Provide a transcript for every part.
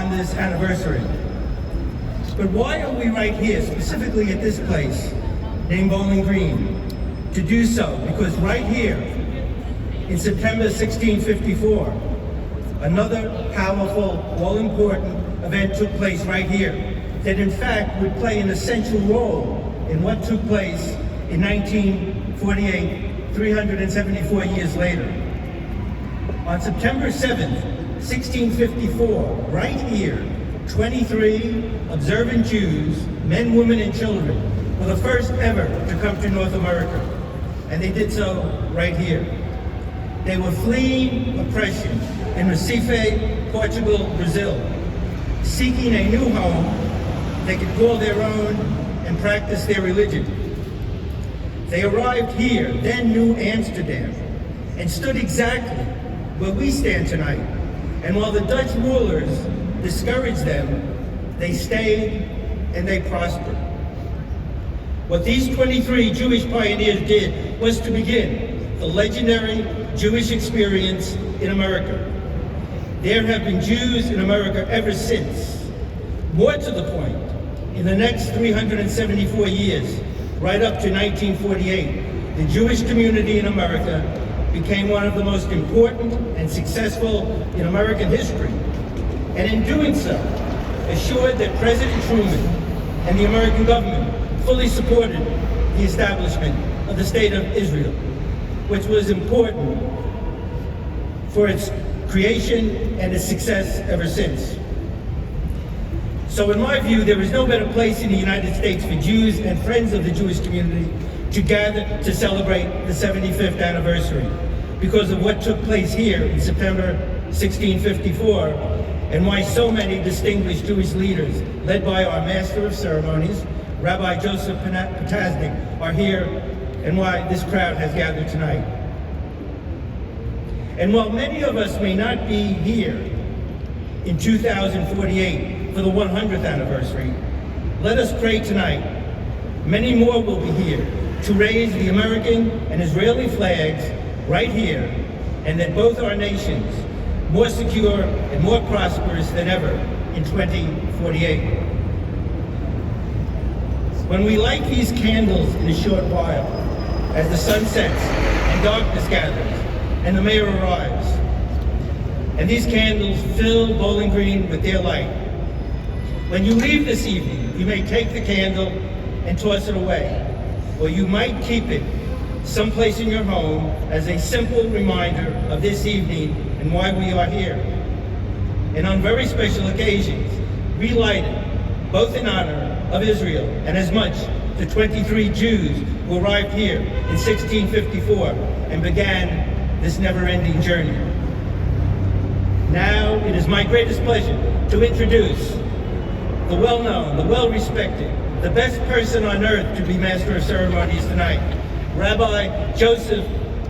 on this anniversary. But why are we right here, specifically at this place, named Bowling Green? To do so, because right here, in September 1654, another powerful, all-important event took place right here that in fact would play an essential role in what took place in 1948, 374 years later. On September 7th, 1654, right here, 23 observant Jews, men, women, and children, were the first ever to come to North America, and they did so right here. They were fleeing oppression in Recife, Portugal, Brazil, seeking a new home they could call their own and practice their religion. They arrived here, then New Amsterdam, and stood exactly where we stand tonight. And while the Dutch rulers discouraged them, they stayed and they prospered. What these 23 Jewish pioneers did was to begin the legendary Jewish experience in America. There have been Jews in America ever since. More to the point, in the next 374 years, right up to 1948, the Jewish community in America became one of the most important and successful in American history. And in doing so, assured that President Truman and the American government fully supported the establishment of the State of Israel, which was important for its creation and its success ever since. So in my view, there is no better place in the United States for Jews and friends of the Jewish community to gather to celebrate the 75th anniversary because of what took place here in September 1654 and why so many distinguished Jewish leaders, led by our Master of Ceremonies, Rabbi Joseph Potasnik, are here and why this crowd has gathered tonight. And while many of us may not be here in 2048 for the 100th anniversary, let us pray tonight. Many more will be here to raise the American and Israeli flags right here, and that both our nations more secure and more prosperous than ever in 2048. When we light these candles in a short while, as the sun sets and darkness gathers and the mayor arrives, and these candles fill Bowling Green with their light, when you leave this evening, you may take the candle and toss it away, or you might keep it someplace in your home as a simple reminder of this evening and why we are here. And on very special occasions, relight it, both in honor of Israel and as much the 23 Jews who arrived here in 1654 and began this never-ending journey. Now it is my greatest pleasure to introduce the well-known, the well-respected, the best person on earth to be Master of Ceremonies tonight, Rabbi Joseph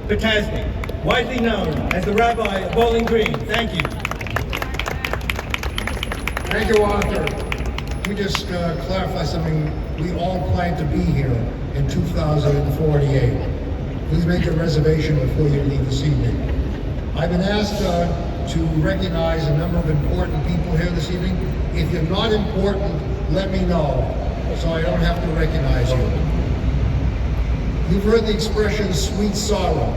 Potasnik, widely known as the Rabbi of Bowling Green. Thank you. Thank you, Arthur. Let me just clarify something. We all plan to be here in 2048. Please make a reservation before you leave this evening. I've been asked to recognize a number of important people here this evening. If you're not important, let me know so I don't have to recognize you. You've heard the expression sweet sorrow.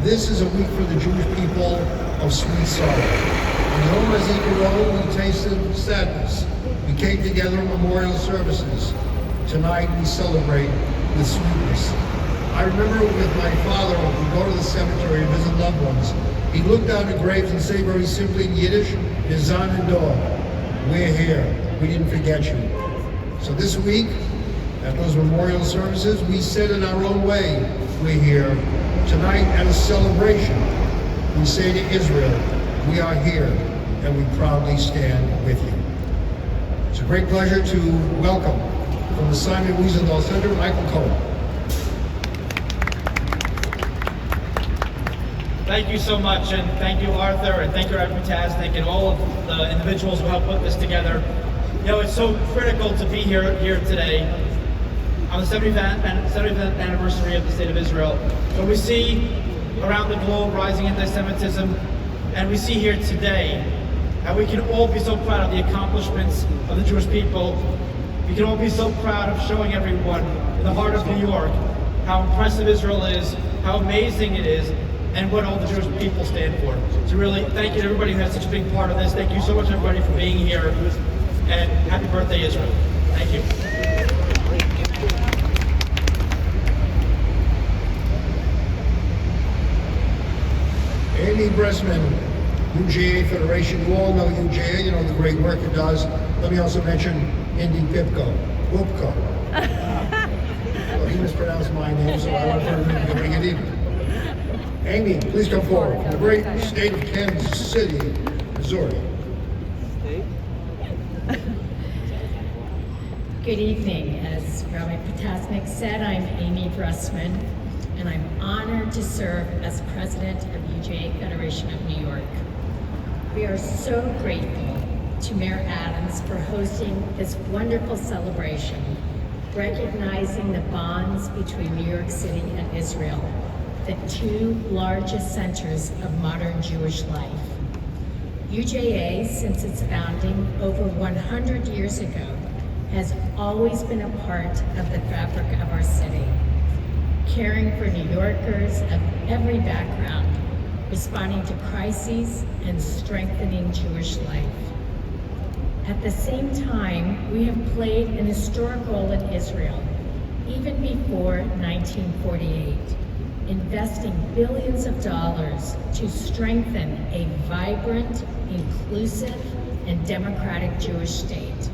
This is a week for the Jewish people of sweet sorrow. In Yom HaZikaron, we tasted sadness. We came together in memorial services. Tonight we celebrate with sweetness. I remember with my father, when we go to the cemetery and visit loved ones, he looked down the graves and say very simply in Yiddish, "Wir sind da." We're here. We didn't forget you. So this week, at those memorial services, we said in our own way, we're here. Tonight, at a celebration, we say to Israel, we are here, and we proudly stand with you. It's a great pleasure to welcome from the Simon Wiesenthal Center, Michael Cohen. Thank you so much, and thank you, Arthur, and thank you, Rabbi Potasnik, and all of the individuals who helped put this together. You know, it's so critical to be here today on the 75th anniversary of the State of Israel. So we see around the globe rising anti-Semitism, and we see here today And we can all be so proud of the accomplishments of the Jewish people. We can all be so proud of showing everyone in the heart of New York how impressive Israel is, how amazing it is, and what all the Jewish people stand for. So really, thank you to everybody who has such a big part of this. Thank you so much, everybody, for being here. And happy birthday, Israel. Thank you. Amy Bressman, UJA Federation. You all know UJA, you know the great work it does. Let me also mention Indy Pipko. Well, he mispronounced my name, so I want to bring it in. Amy, please come forward. From the great state of Kansas City, Missouri. Good evening. As Rabbi Potasnik said, I'm Amy Bressman, and I'm honored to serve as president of UJA Federation of New York. We are so grateful to Mayor Adams for hosting this wonderful celebration, recognizing the bonds between New York City and Israel, the two largest centers of modern Jewish life. UJA, since its founding over 100 years ago, has always been a part of the fabric of our city, caring for New Yorkers of every background, responding to crises, and strengthening Jewish life. At the same time, we have played an historic role in Israel, even before 1948, investing billions of dollars to strengthen a vibrant, inclusive, and democratic Jewish state,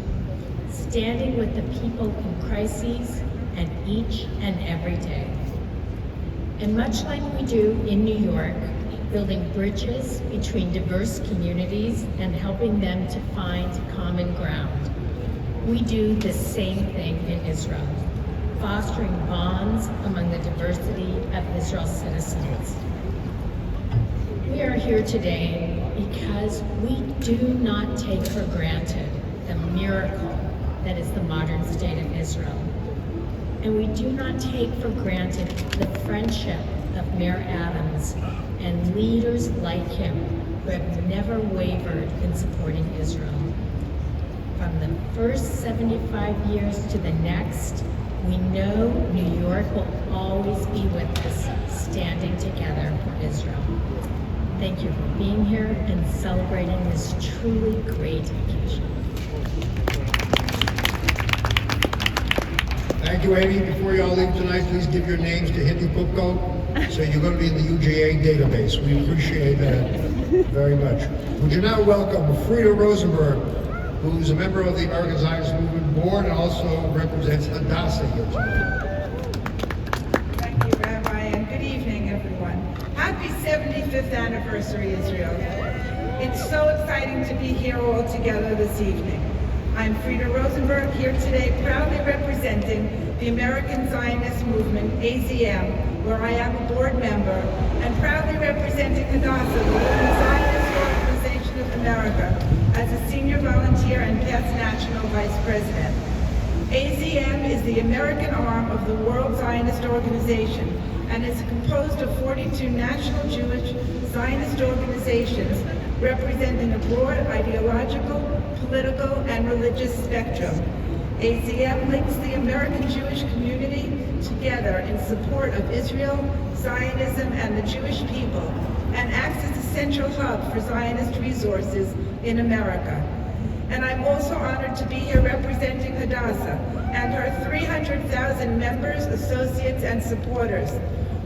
standing with the people in crises and each and every day. And much like we do in New York, building bridges between diverse communities and helping them to find common ground, we do the same thing in Israel, fostering bonds among the diversity of Israel's citizens. We are here today because we do not take for granted the miracle that is the modern state of Israel. And we do not take for granted the friendship of Mayor Adams and leaders like him who have never wavered in supporting Israel. From the first 75 years to the next, we know New York will always be with us, standing together for Israel. Thank you for being here and celebrating this truly great occasion. Thank you, Amy. Before you all leave tonight, please give your names to Hindi Pupko, so you're going to be in the UJA database. We appreciate that very much. Would you now welcome Frida Rosenberg, who's a member of the American Zionist Movement Board and also represents Hadassah here tonight. Thank you, Rabbi, and good evening, everyone. Happy 75th anniversary, Israel. It's so exciting to be here all together this evening. I'm Frida Rosenberg, here today proudly representing the American Zionist Movement, AZM, where I am a board member, and proudly representing Hadassah, the Women's Zionist Organization of America, as a senior volunteer and past national vice president. AZM is the American arm of the World Zionist Organization and is composed of 42 national Jewish Zionist organizations representing a broad ideological, political, and religious spectrum. AZM links the American Jewish community together in support of Israel, Zionism, and the Jewish people, and acts as a central hub for Zionist resources in America. And I'm also honored to be here representing Hadassah and her 300,000 members, associates, and supporters.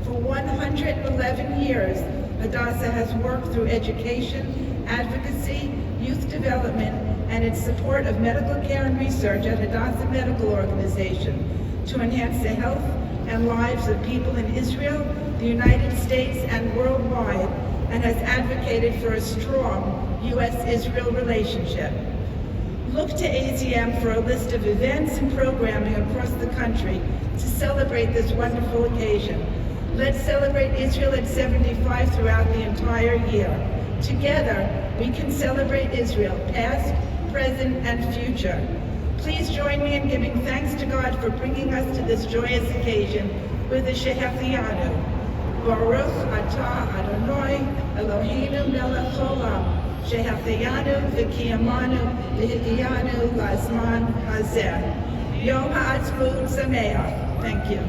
For 111 years, Hadassah has worked through education, advocacy, youth development, and its support of medical care and research at Hadassah Medical Organization to enhance the health and lives of people in Israel, the United States, and worldwide, and has advocated for a strong U.S.-Israel relationship. Look to AZM for a list of events and programming across the country to celebrate this wonderful occasion. Let's celebrate Israel at 75 throughout the entire year. Together, we can celebrate Israel, past, present, and future. Please join me in giving thanks to God for bringing us to this joyous occasion with the Shehechianu. Baruch atah Adonai Eloheinu melech haolam, Shehachayanu, V'kiyamanu, V'hikiyanu, Lazman Hazeh. Yom Ha'atzmaut Sameach. Thank you.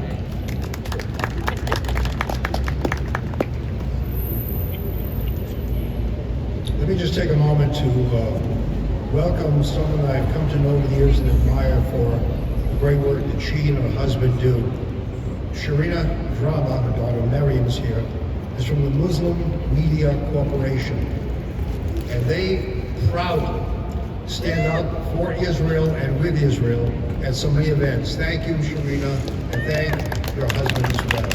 Let me just take a moment to welcome someone I've come to know over the years and admire for the great work that she and her husband do. Sharina Drama, her daughter Miriam's here, is from the Muslim Media Corporation. And they proudly stand up for Israel and with Israel at so many events. Thank you, Sharina, and thank your husband as well.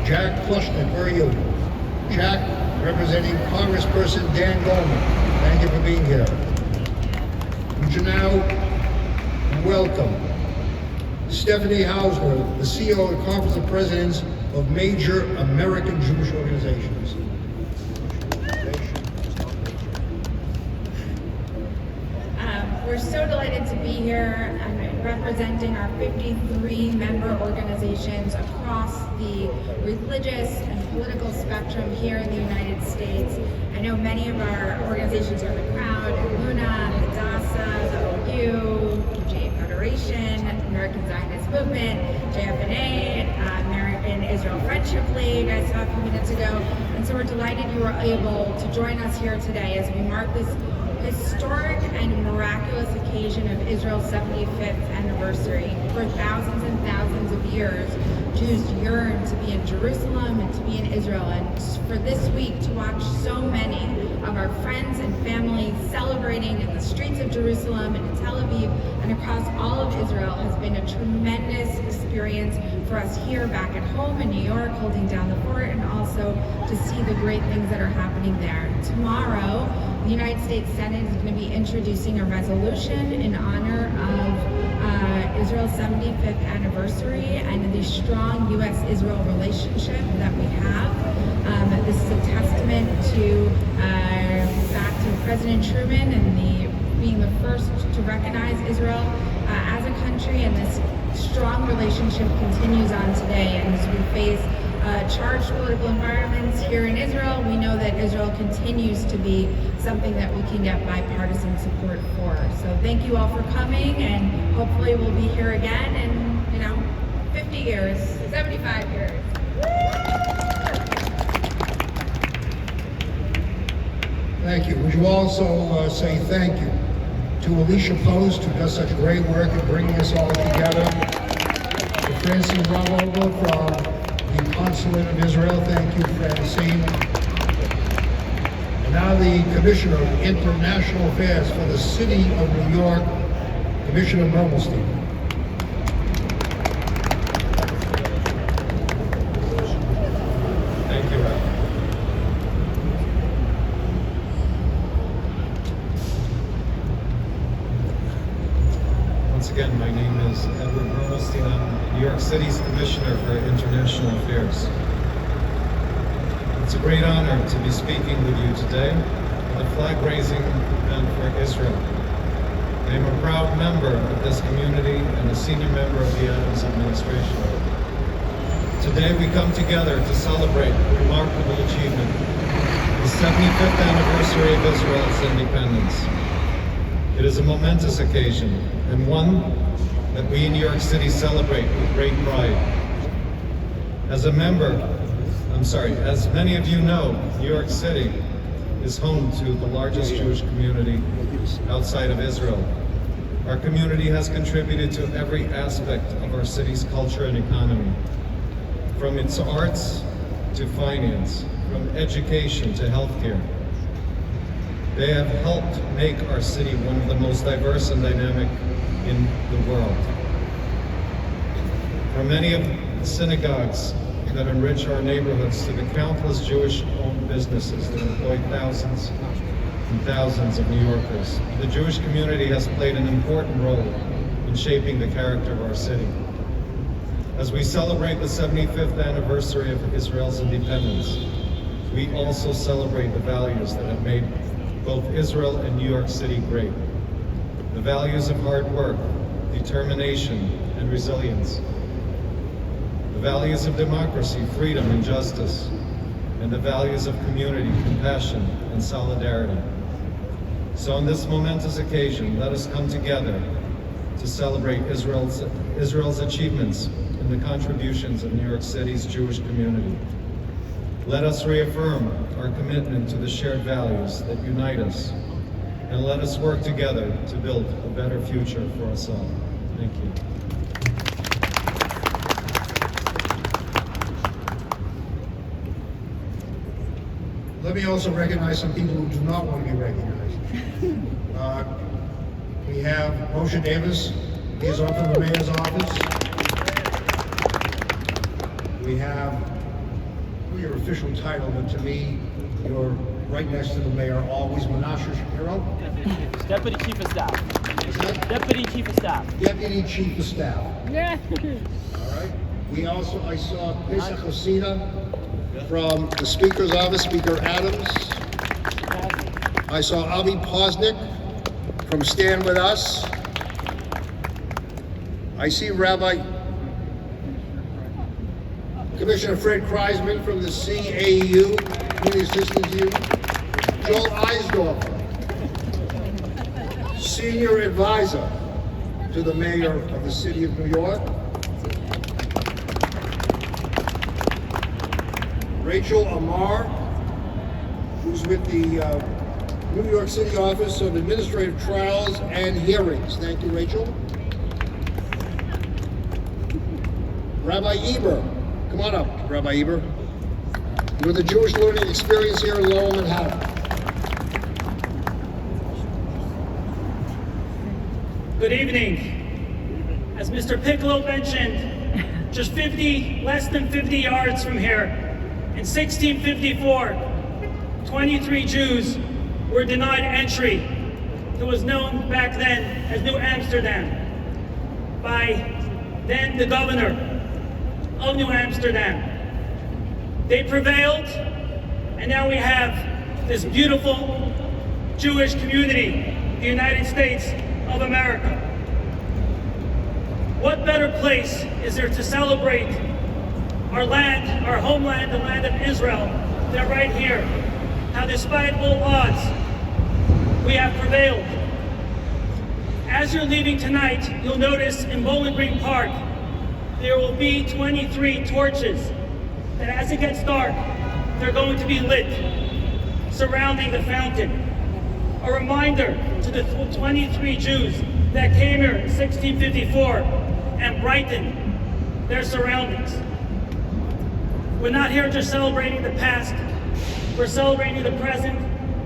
Jack Plushnik, where are you? Jack, representing Congressperson Dan Goldman. Thank you for being here. Would you now welcome Stephanie Hausner, the CEO of the Conference of Presidents of Major American Jewish Organizations. We're so delighted to be here representing our 53 member organizations across the religious and political spectrum here in the United States. I know many of our organizations are in the crowd: Luna, Hadassah, the OU, UJA Federation, American Zionist Movement, JFNA, American Israel Friendship League, I saw a few minutes ago. And so we're delighted you were able to join us here today as we mark this historic and miraculous occasion of Israel's 75th anniversary. For thousands and thousands of years, Jews yearned to be in Jerusalem and to be in Israel. And for this week, to watch so many of our friends and families celebrating in the streets of Jerusalem and in Tel Aviv and across all of Israel has been a tremendous experience for us here back at home in New York, holding down the fort, and also to see the great things that are happening there. Tomorrow, the United States Senate is going to be introducing a resolution in honor of Israel's 75th anniversary and the strong U.S.-Israel relationship that we have. This is a testament to back to President Truman and being the first to recognize Israel as a country, and this strong relationship continues on today. And as we face charged political environments here in Israel, we know that Israel continues to be something that we can get bipartisan support for. So thank you all for coming, and hopefully we'll be here again in 50 years, 75 years. Thank you. Would you also say thank you to Alicia Post, who does such great work in bringing us all together, to Francine Bravo from the Consulate of Israel. Thank you, Francine. And now the Commissioner of International Affairs for the City of New York, Commissioner Mermelstein. Thank you, Ralph. Once again, my name is Edward Mermelstein. I'm New York City's Commissioner for International Affairs. It's a great honor to be speaking with you today at the flag-raising event for Israel. I am a proud member of this community and a senior member of the Adams administration. Today we come together to celebrate a remarkable achievement, the 75th anniversary of Israel's independence. It is a momentous occasion, and one that we in New York City celebrate with great pride. As many of you know, New York City is home to the largest Jewish community outside of Israel. Our community has contributed to every aspect of our city's culture and economy, from its arts to finance, from education to healthcare. They have helped make our city one of the most diverse and dynamic in the world. From many of the synagogues that enrich our neighborhoods to the countless Jewish-owned businesses that employ thousands and thousands of New Yorkers, the Jewish community has played an important role in shaping the character of our city. As we celebrate the 75th anniversary of Israel's independence, we also celebrate the values that have made both Israel and New York City great. The values of hard work, determination, and resilience. The values of democracy, freedom, and justice. and the values of community, compassion, and solidarity. So on this momentous occasion, let us come together to celebrate Israel's achievements and the contributions of New York City's Jewish community. Let us reaffirm our commitment to the shared values that unite us, and let us work together to build a better future for us all. Thank you. Let me also recognize some people who do not want to be recognized. We have Moshe Davis. He is on from the mayor's office. We have your official title, but to me, you're right next to the mayor, always Menashe Shapiro. Deputy Chief of Staff. Is that Deputy Chief of Staff. Deputy Chief of Staff? Yeah. All right. We also, I saw Pesach Hosina from the Speaker's office, Speaker Adams. I saw Avi Posnick from Stand With Us. I see Commissioner Fred Kreisman from the CAU, Community Assistance Union. Joel Eisdorfer, Senior Advisor to the Mayor of the City of New York. Rachel Amar, who's with the New York City Office of Administrative Trials and Hearings. Thank you, Rachel. Rabbi Eber. Come on up, Rabbi Eber. You're the Jewish Learning Experience here in Lower Manhattan. Good evening. As Mr. Piccolo mentioned, just less than 50 yards from here, in 1654, 23 Jews were denied entry to what was known back then as New Amsterdam by then the governor of New Amsterdam. They prevailed, and now we have this beautiful Jewish community, the United States of America. What better place is there to celebrate our land, our homeland, the land of Israel, than right here? How despite all odds, we have prevailed. As you're leaving tonight, you'll notice in Bowling Green Park, there will be 23 torches that as it gets dark, they're going to be lit, surrounding the fountain. A reminder to the 23 Jews that came here in 1654 and brightened their surroundings. We're not here just celebrating the past, we're celebrating the present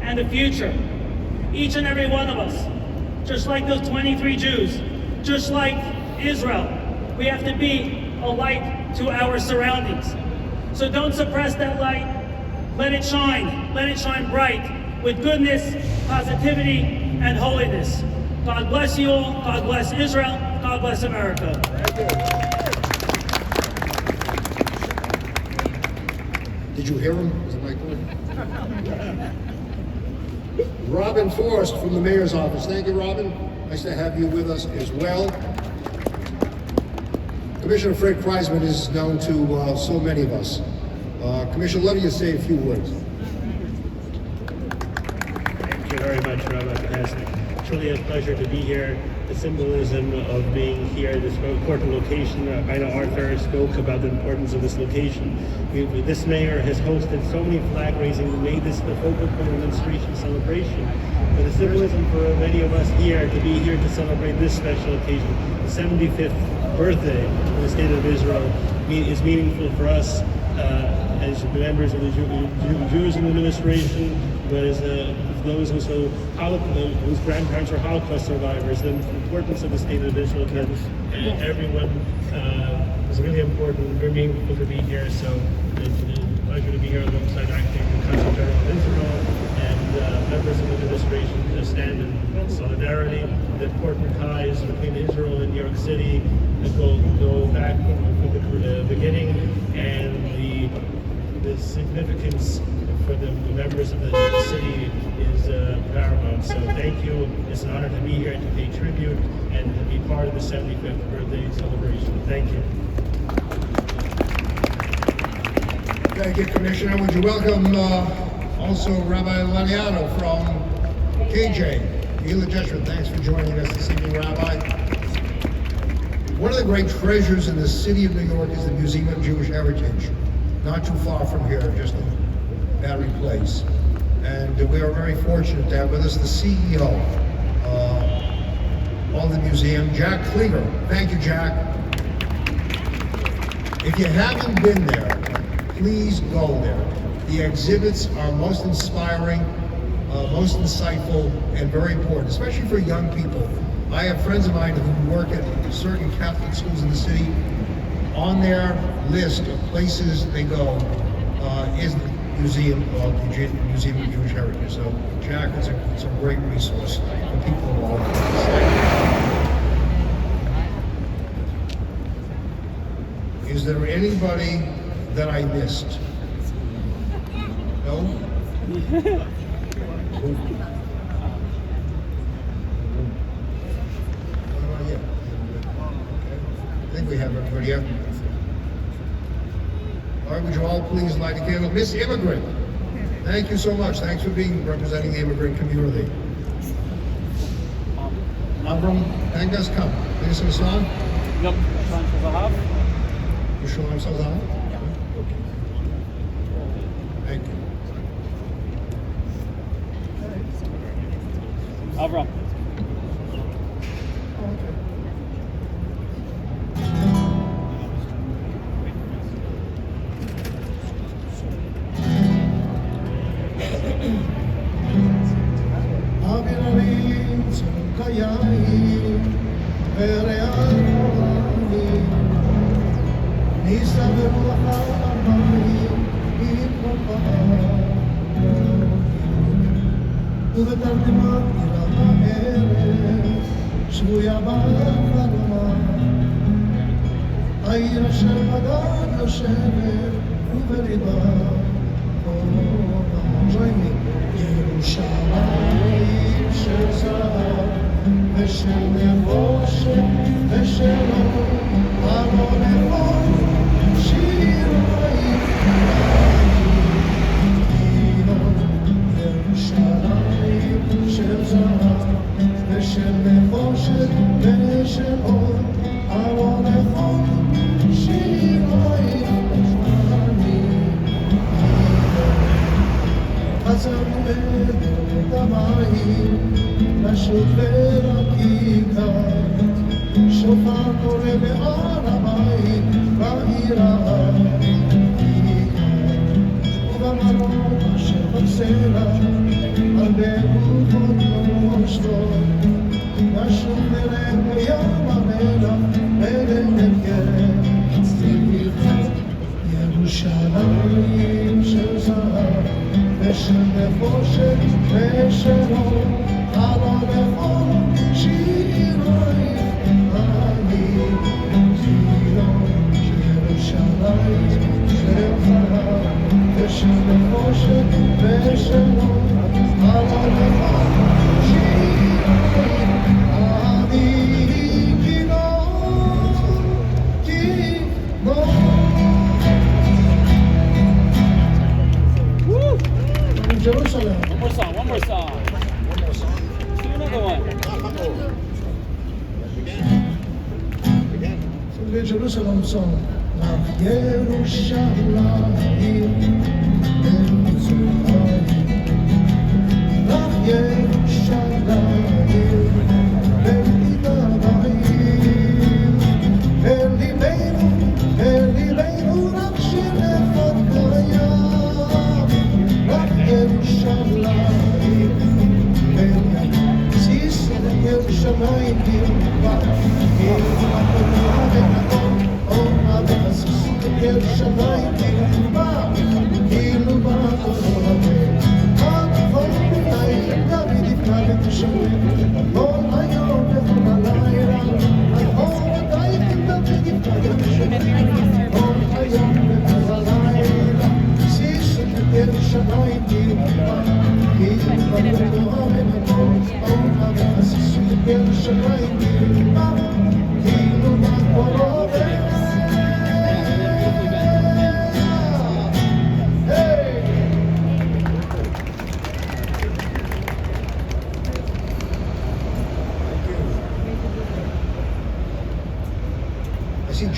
and the future. Each and every one of us, just like those 23 Jews, just like Israel, we have to be a light to our surroundings. So don't suppress that light. Let it shine bright with goodness, positivity, and holiness. God bless you all. God bless Israel. God bless America. Did you hear him? Is it my turn? Robin Forrest from the Mayor's Office. Thank you, Robin. Nice to have you with us as well. Commissioner Fred Kreisman is known to so many of us. Commissioner, let me say a few words. Thank you very much, Rabbi Podesny. Truly a pleasure to be here. The symbolism of being here at this important location. I know Arthur spoke about the importance of this location. This mayor has hosted so many flag raising and made this the focal point of the administration celebration. But the symbolism for many of us here to be here to celebrate this special occasion, the 75th birthday of the State of Israel, is meaningful for us as members of the Jewish administration, but as those whose grandparents were Holocaust survivors. The importance of the State of Israel that everyone is really important, very meaningful to be here. So it's a pleasure to be here alongside acting Consul General of Israel and members of the administration to stand in solidarity. The important ties between Israel and New York City that go back from the beginning, and the significance for the members of the city is paramount. So thank you. It's an honor to be here to pay tribute and to be part of the 75th birthday celebration. Thank you. Thank you, Commissioner. Would you welcome also Rabbi Laniano from KJ, Gila Jesuit. Thanks for joining us this evening, Rabbi. One of the great treasures in the city of New York is the Museum of Jewish Heritage, not too far from here, just in Battery Place. And we are very fortunate to have with us the CEO of the museum, Jack Klieger. Thank you, Jack. If you haven't been there, please go there. The exhibits are most inspiring, most insightful, and very important, especially for young people. I have friends of mine who work at certain Catholic schools in the city. On their list of places they go is the Museum of Jewish Heritage. So, Jack, it's a great resource for people of all ages. Is there anybody that I missed? No? I think we have everybody here. All right, would you all please light a candle? Miss Immigrant, thank you so much. Thanks for representing the immigrant community. Avram Pengas, come. Please sing a song. Yep. Shalom Sazan. Thank you. Avram. ובתרדמה עירה הערב, שבויה בחלומה. העיר אשר בגן יושבת, ובליבה חומה. Join me. ירושלים של זהב, ושל נחושת, ושל אור, המון אור, שיר חיים. ירושלים של זהב ושל נחושת ושל אור, ארון אחד שיר חיים. חזרנו בדרך המים לשוט ולכיכר, שופר קורא בהר הבית בעיר ובמרום אשר בסלע על בהות נושבות, נשוב נראה בים המלח ולעמק צליחה. ירושלים של זהב ושל נחושת ושל אור, ארון אחד שיריים אני ציון. ירושלים של זהב ושל נחושת ושל אור, ארון אחד שיריים אני כינור, כינור. Jerusalem. One more song. Let's do another one. So the Jerusalem song. Nach Jerusalem, nach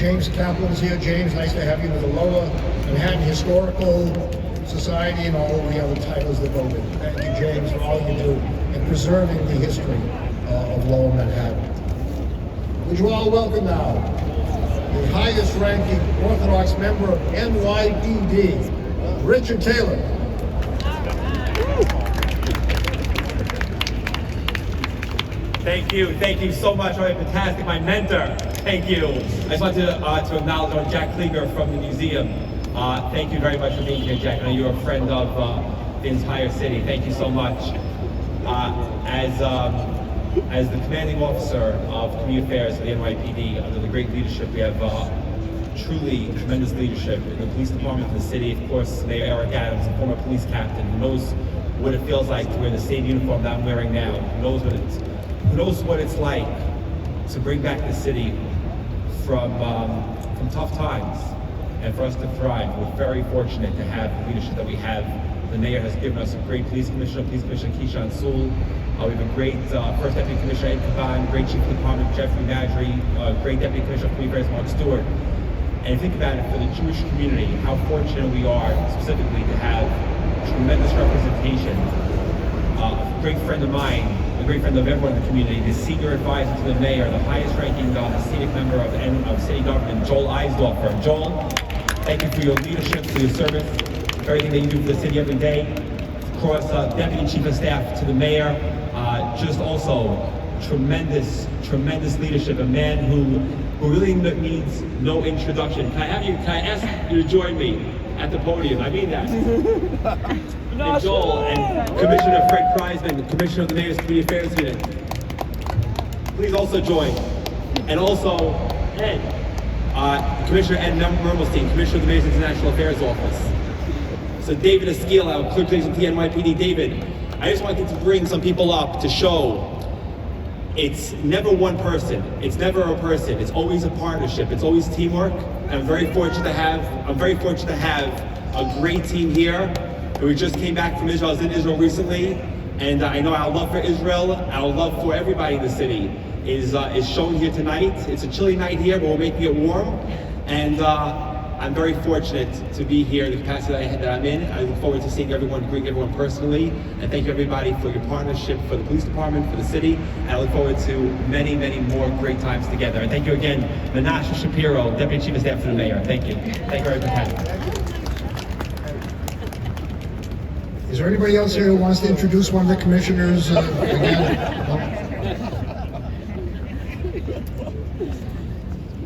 James Kaplan's here. James, nice to have you with the Lower Manhattan Historical Society and all of the other titles that go with it. Thank you, James, for all you do in preserving the history of Lower Manhattan. Would you all welcome now the highest ranking Orthodox member of NYPD, Richard Taylor. Thank you so much. Really fantastic, my mentor. Thank you. I just want to acknowledge our Jack Klieger from the museum. Thank you very much for being here, Jack. I know you're a friend of the entire city. Thank you so much. As the commanding officer of community affairs of the NYPD, under the great leadership, we have truly tremendous leadership in the police department of the city. Of course, Mayor Eric Adams, a former police captain, who knows what it feels like to wear the same uniform that I'm wearing now. Who knows what it's like to bring back the city from tough times and for us to thrive. We're very fortunate to have the leadership that we have. The mayor has given us a great police commissioner Keishan Sewell. We have a great first deputy commissioner, Ed Caban, great chief of the department, Jeffrey Madry, great deputy commissioner of community affairs, Mark Stewart. And think about it, for the Jewish community, how fortunate we are specifically to have tremendous representation. A great friend of mine, a great friend of everyone in the community, the senior advisor to the mayor, the highest ranking Hasidic member of city government, Joel Eisdorfer. Joel, thank you for your leadership, for your service, for everything that you do for the city every day. Of course, deputy chief of staff to the mayor, just also tremendous leadership, a man who really needs no introduction. Can I ask you to join me at the podium? I mean that. And Joel and Commissioner Fred Kreisman, Commissioner of the Mayor's Community Affairs Unit. Please also join. And also Ed, Commissioner Ed Mermelstein, Commissioner of the Mayor's International Affairs Office. So David Esquil, our clerk of the NYPD. David, I just wanted to bring some people up to show it's never one person. It's never a person. It's always a partnership. It's always teamwork. And I'm very fortunate to have a great team here. We just came back from Israel. I was in Israel recently, and I know our love for Israel, our love for everybody in the city is shown here tonight. It's a chilly night here, but we're making it warm. And I'm very fortunate to be here in the capacity that I'm in. I look forward to seeing everyone, greeting everyone personally. And thank you everybody for your partnership, for the police department, for the city. And I look forward to many, many more great times together. And thank you again, Menashe Shapiro, Deputy Chief of Staff to the Mayor. Thank you. Thank you very much. Is there anybody else here who wants to introduce one of the commissioners again?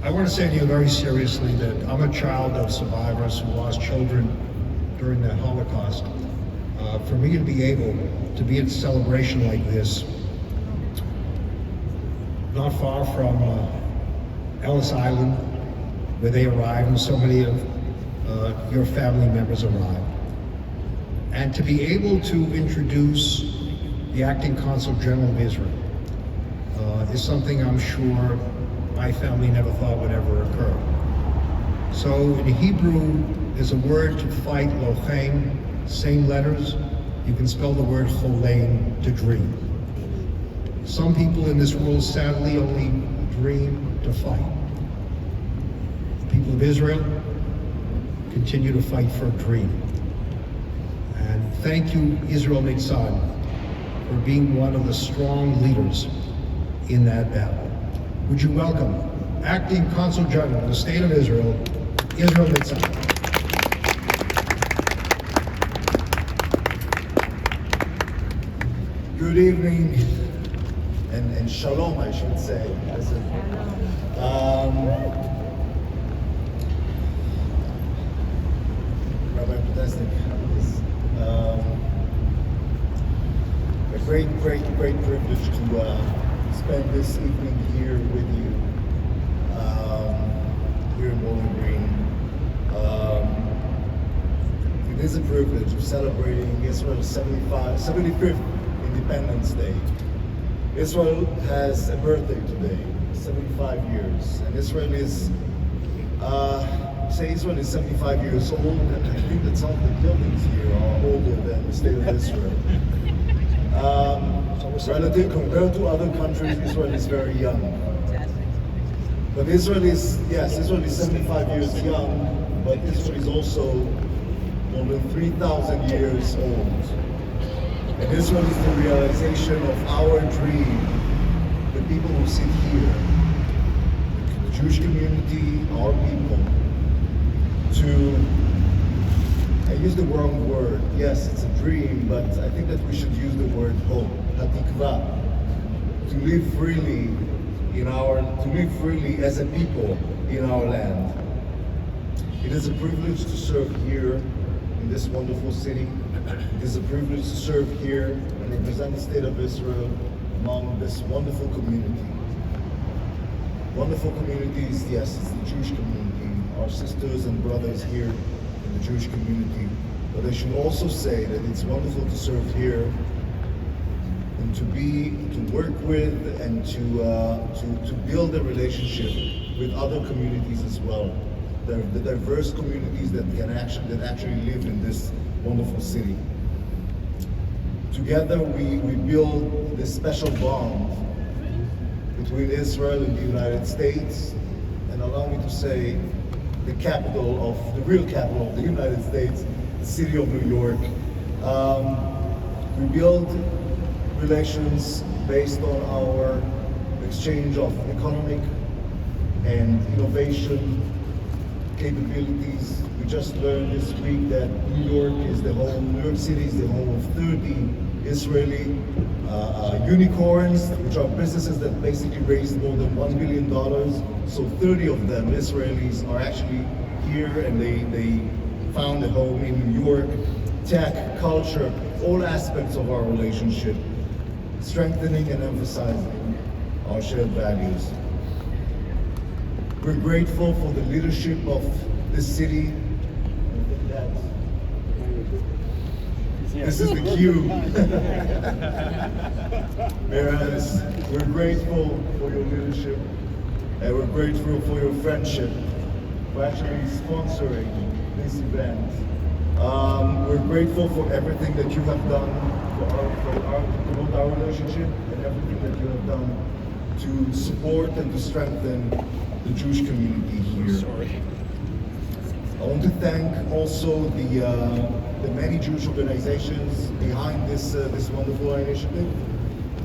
I want to say to you very seriously that I'm a child of survivors who lost children during the Holocaust. For me to be able to be at a celebration like this, not far from Ellis Island, where they arrived and so many of your family members arrived, and to be able to introduce the Acting Consul General of Israel is something I'm sure my family never thought would ever occur. So in Hebrew, there's a word to fight, lochem, same letters. You can spell the word cholein, to dream. Some people in this world sadly only dream to fight. The people of Israel continue to fight for a dream. And thank you, Israel Mitzad, for being one of the strong leaders in that battle. Would you welcome Acting Consul General of the State of Israel, Israel Mitzad. Good evening, and shalom, I should say. Rabbi Podesnik, a great privilege to spend this evening here with you, here in Bowling Green. It is a privilege of celebrating Israel's 75th Independence Day. Israel has a birthday today, 75 years, and Israel is, Israel is 75 years old, and I think that some of the buildings here are older than the state of Israel. Relative compared to other countries, Israel is very young. But Israel is 75 years young, but Israel is also more than 3,000 years old. And Israel is the realization of our dream, the people who sit here, the Jewish community, our people, to, I use the wrong word, yes, it's a dream, but I think that we should use the word hope, hatikva, to live freely as a people in our land. It is a privilege to serve here in this wonderful city. It is a privilege to serve here and represent the state of Israel among this wonderful community. Wonderful communities, yes, it's the Jewish community, our sisters and brothers here in the Jewish community. But I should also say that it's wonderful to serve here and to work with and to build a relationship with other communities as well. The diverse communities that actually live in this wonderful city. Together we build this special bond between Israel and the United States, and allow me to say the real capital of the United States, the city of New York. We build relations based on our exchange of economic and innovation capabilities. We just learned this week that New York City is the home of 30 Israeli unicorns, which are businesses that basically raised more than $1 billion. So 30 of them, Israelis, are actually here, and they found a home in New York. Tech, culture, all aspects of our relationship, strengthening and emphasizing our shared values. We're grateful for the leadership of this city. This is the cue. Whereas we're grateful for your leadership, and we're grateful for your friendship, for actually sponsoring this event. We're grateful for everything that you have done to promote our relationship, and everything that you have done to support and to strengthen the Jewish community here. I want to thank also the many Jewish organizations behind this wonderful initiative.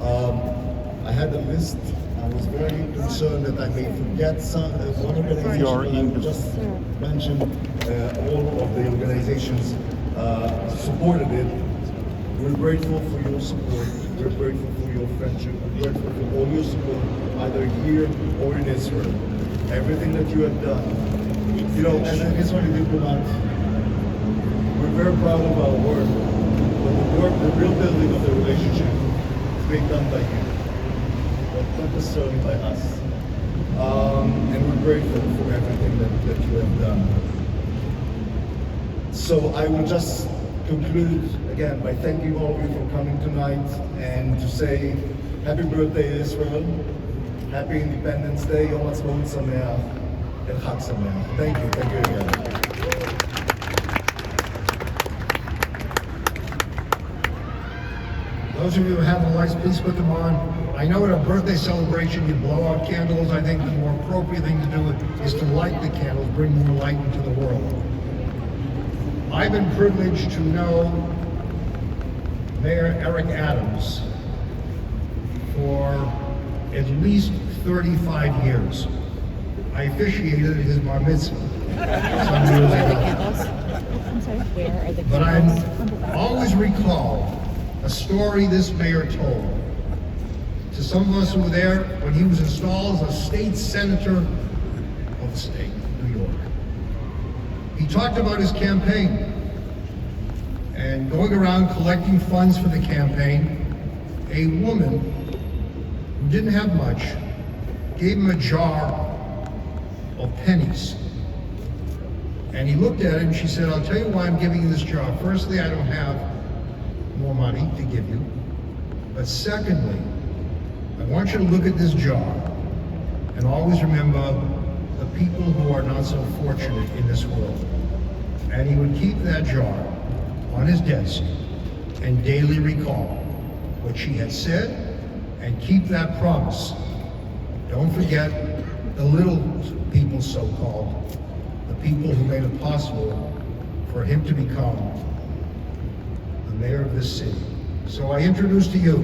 I had a list. I was very concerned that I may forget one organization, but I will just mention all of the organizations supported it. We're grateful for your support. We're grateful for your friendship. We're grateful for all your support, either here or in Israel. Everything that you have done. You know, as an Israeli diplomat, we're very proud of our work, but the real building of the relationship is being done by you, but not necessarily by us. And we're grateful for everything that you have done. So I will just conclude again by thanking all of you for coming tonight and to say happy birthday Israel, happy Independence Day, Yom Ha'atzmaut Sameach, and Chag Sameach. Thank you again. Those of you who have the lights, please put them on. I know at a birthday celebration you blow out candles. I think the more appropriate thing to do is to light the candles, bring more light into the world. I've been privileged to know Mayor Eric Adams for at least 35 years. I officiated his bar mitzvah some years ago. But I always recall a story this mayor told to some of us who were there when he was installed as a state senator of the state of New York. He talked about his campaign and going around collecting funds for the campaign. A woman who didn't have much gave him a jar of pennies. And he looked at it and she said, I'll tell you why I'm giving you this jar. Firstly, I don't have more money to give you. But secondly, I want you to look at this jar and always remember the people who are not so fortunate in this world. And he would keep that jar on his desk and daily recall what she had said and keep that promise. Don't forget the little people, so-called, the people who made it possible for him to become the mayor of this city. So I introduce to you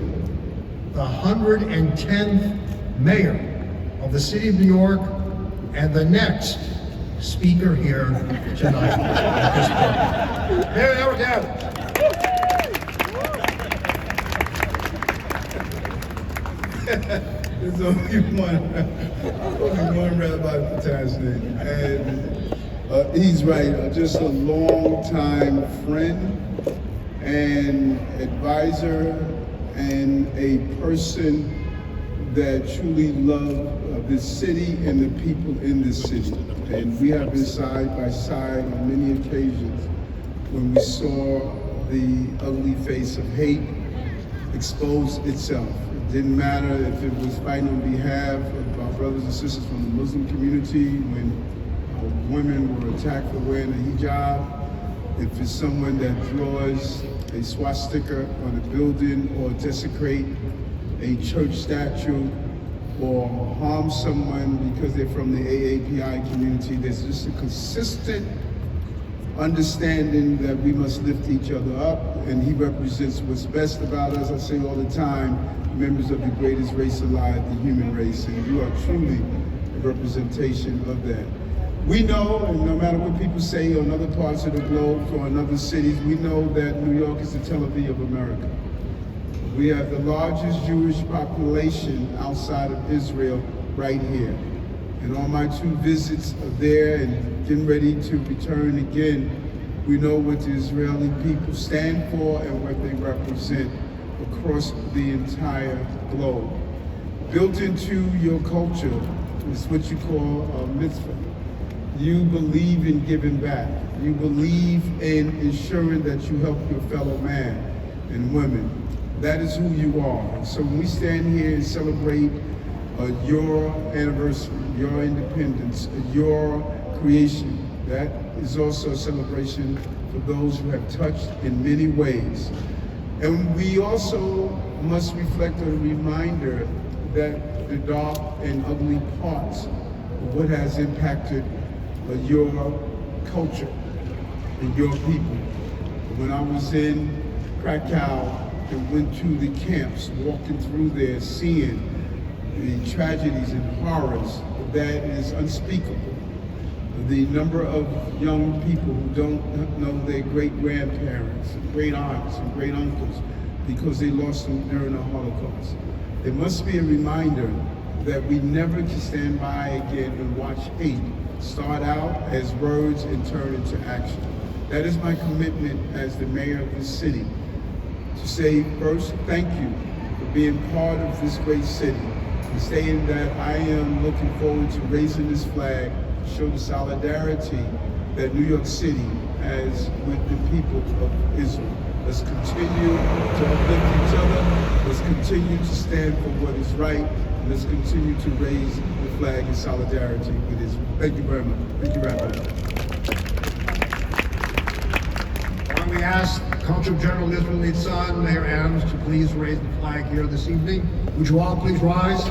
the 110th mayor of the city of New York and the next speaker here tonight at this point. Mayor Eric Adams. There's only one Rabbi Potasnik, and he's right. Just a long-time friend and advisor, and a person that truly loved this city and the people in this city. And we have been side by side on many occasions when we saw the ugly face of hate expose itself. It didn't matter if it was fighting on behalf of our brothers and sisters from the Muslim community, when women were attacked for wearing a hijab, if it's someone that draws a swastika on a building or desecrate a church statue or harm someone because they're from the AAPI community. There's just a consistent understanding that we must lift each other up, and he represents what's best about us. I say all the time, members of the greatest race alive, the human race, and you are truly a representation of that. We know, and no matter what people say on other parts of the globe or in other cities, we know that New York is the Tel Aviv of America. We have the largest Jewish population outside of Israel right here. And on my 2 visits there and getting ready to return again, we know what the Israeli people stand for and what they represent across the entire globe. Built into your culture is what you call a mitzvah. You believe in giving back. You believe in ensuring that you help your fellow man and women. That is who you are. And so when we stand here and celebrate your anniversary, your independence, your creation, that is also a celebration for those who have touched in many ways. And we also must reflect on a reminder that the dark and ugly parts of what has impacted your culture and your people. When I was in Krakow and went to the camps, walking through there, seeing the tragedies and horrors, that is unspeakable. The number of young people who don't know their great-grandparents, great-aunts, and great-uncles because they lost them during the Holocaust. There must be a reminder that we never can stand by again and watch hate start out as words and turn into action. That is my commitment as the mayor of this city, to say first, thank you for being part of this great city, and saying that I am looking forward to raising this flag to show the solidarity that New York City has with the people of Israel. Let's continue to uplift each other. Let's continue to stand for what is right. And let's continue to raise the flag in solidarity with Israel. Thank you very much. Thank you, Rabbi. We ask Consul General Israel's son, Mayor Adams, to please raise the flag here this evening. Would you all please rise?